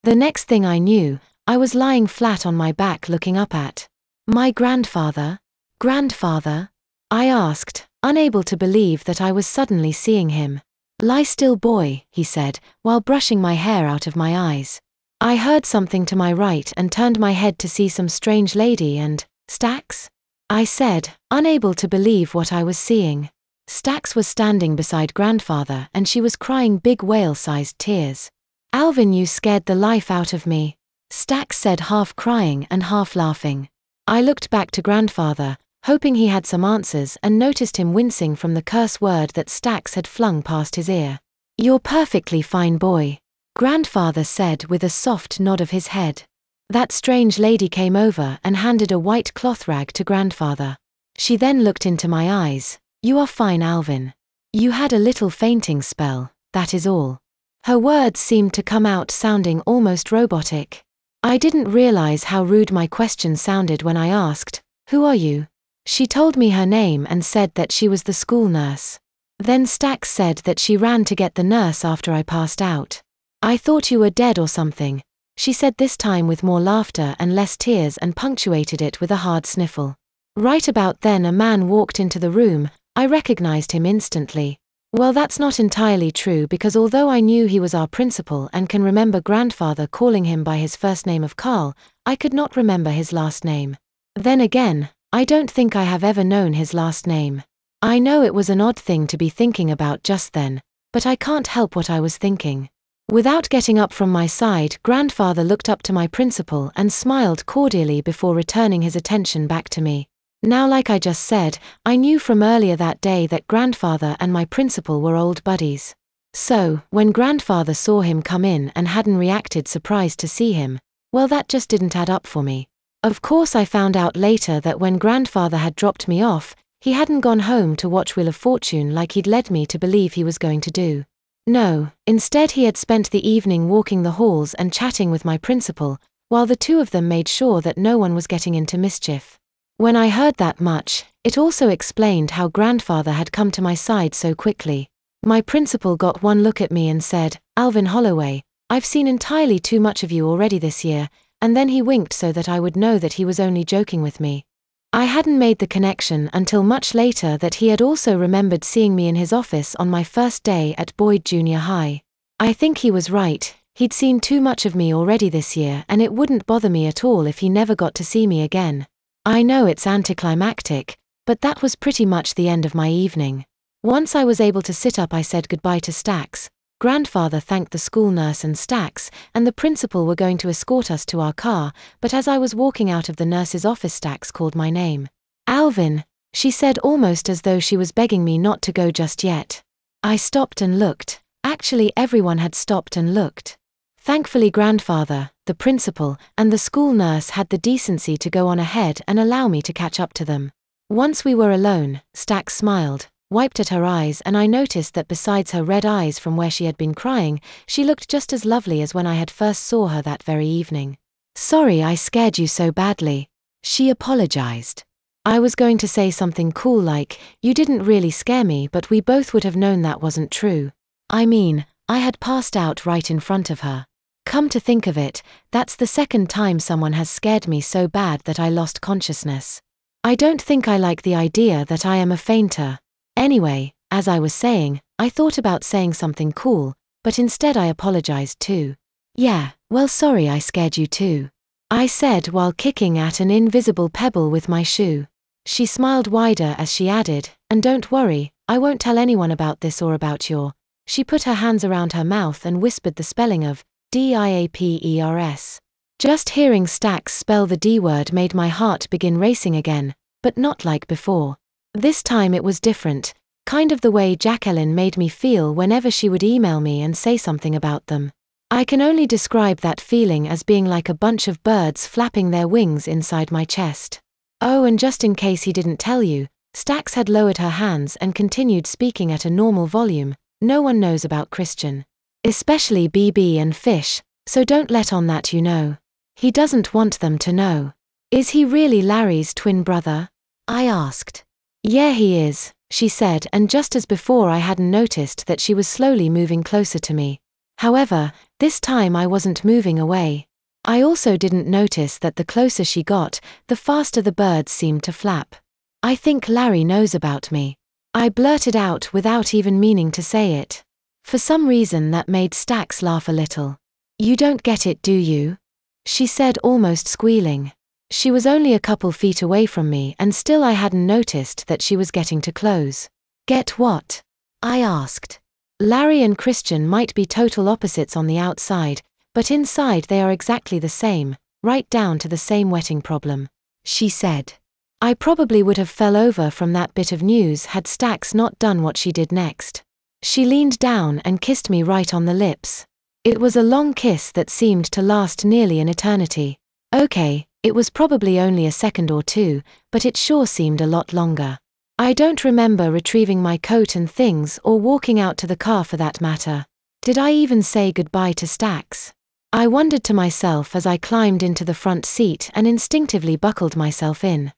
The next thing I knew, I was lying flat on my back looking up at my grandfather. Grandfather? I asked, unable to believe that I was suddenly seeing him. Lie still, boy, he said, while brushing my hair out of my eyes. I heard something to my right and turned my head to see some strange lady and, Stax? I said, unable to believe what I was seeing. Stax was standing beside grandfather and she was crying big whale-sized tears. Alvin, you scared the life out of me, Stax said, half crying and half laughing. I looked back to grandfather, hoping he had some answers, and noticed him wincing from the curse word that Stax had flung past his ear. You're perfectly fine, boy, grandfather said with a soft nod of his head. That strange lady came over and handed a white cloth rag to grandfather. She then looked into my eyes. You are fine, Alvin. You had a little fainting spell, that is all. Her words seemed to come out sounding almost robotic. I didn't realize how rude my question sounded when I asked, Who are you? She told me her name and said that she was the school nurse. Then Stax said that she ran to get the nurse after I passed out. I thought you were dead or something, she said, this time with more laughter and less tears, and punctuated it with a hard sniffle. Right about then a man walked into the room. I recognized him instantly. Well, that's not entirely true, because although I knew he was our principal and can remember grandfather calling him by his first name of Carl, I could not remember his last name. Then again, I don't think I have ever known his last name. I know it was an odd thing to be thinking about just then, but I can't help what I was thinking. Without getting up from my side, grandfather looked up to my principal and smiled cordially before returning his attention back to me. Now, like I just said, I knew from earlier that day that grandfather and my principal were old buddies. So, when grandfather saw him come in and hadn't reacted surprised to see him, well, that just didn't add up for me. Of course, I found out later that when grandfather had dropped me off, he hadn't gone home to watch Wheel of Fortune like he'd led me to believe he was going to do. No, instead he had spent the evening walking the halls and chatting with my principal, while the two of them made sure that no one was getting into mischief. When I heard that much, it also explained how grandfather had come to my side so quickly. My principal got one look at me and said, Alvin Holloway, I've seen entirely too much of you already this year, and then he winked so that I would know that he was only joking with me. I hadn't made the connection until much later that he had also remembered seeing me in his office on my first day at Boyd Junior High. I think he was right, he'd seen too much of me already this year, and it wouldn't bother me at all if he never got to see me again. I know it's anticlimactic, but that was pretty much the end of my evening. Once I was able to sit up, I said goodbye to Stax. Grandfather thanked the school nurse and Stax, and the principal were going to escort us to our car, but as I was walking out of the nurse's office, Stax called my name. Alvin, she said, almost as though she was begging me not to go just yet. I stopped and looked. Actually, everyone had stopped and looked. Thankfully, grandfather, the principal, and the school nurse had the decency to go on ahead and allow me to catch up to them. Once we were alone, Stax smiled, wiped at her eyes, and I noticed that besides her red eyes from where she had been crying, she looked just as lovely as when I had first saw her that very evening. Sorry I scared you so badly, she apologized. I was going to say something cool like, you didn't really scare me, but we both would have known that wasn't true. I mean, I had passed out right in front of her. Come to think of it, that's the second time someone has scared me so bad that I lost consciousness. I don't think I like the idea that I am a fainter. Anyway, as I was saying, I thought about saying something cool, but instead I apologized too. Yeah, well, sorry I scared you too, I said while kicking at an invisible pebble with my shoe. She smiled wider as she added, and don't worry, I won't tell anyone about this or about your. She put her hands around her mouth and whispered the spelling of DIAPERS. Just hearing Stax spell the D word made my heart begin racing again, but not like before. This time it was different, kind of the way Jacqueline made me feel whenever she would email me and say something about them. I can only describe that feeling as being like a bunch of birds flapping their wings inside my chest. Oh, and just in case he didn't tell you, Stax had lowered her hands and continued speaking at a normal volume. No one knows about Christian. Especially BB and Fish, so don't let on that you know. He doesn't want them to know. Is he really Larry's twin brother? I asked. Yeah, he is, she said, and just as before I hadn't noticed that she was slowly moving closer to me. However, this time I wasn't moving away. I also didn't notice that the closer she got, the faster the birds seemed to flap. "I think Larry knows about me," I blurted out without even meaning to say it. For some reason that made Stax laugh a little. "You don't get it, do you?" she said, almost squealing. She was only a couple feet away from me and still I hadn't noticed that she was getting too close. "Get what?" I asked. "Larry and Christian might be total opposites on the outside, but inside they are exactly the same, right down to the same wetting problem," she said. I probably would have fell over from that bit of news had Stax not done what she did next. She leaned down and kissed me right on the lips. It was a long kiss that seemed to last nearly an eternity. Okay, it was probably only a second or two, but it sure seemed a lot longer. I don't remember retrieving my coat and things or walking out to the car for that matter. Did I even say goodbye to Stax? I wondered to myself as I climbed into the front seat and instinctively buckled myself in.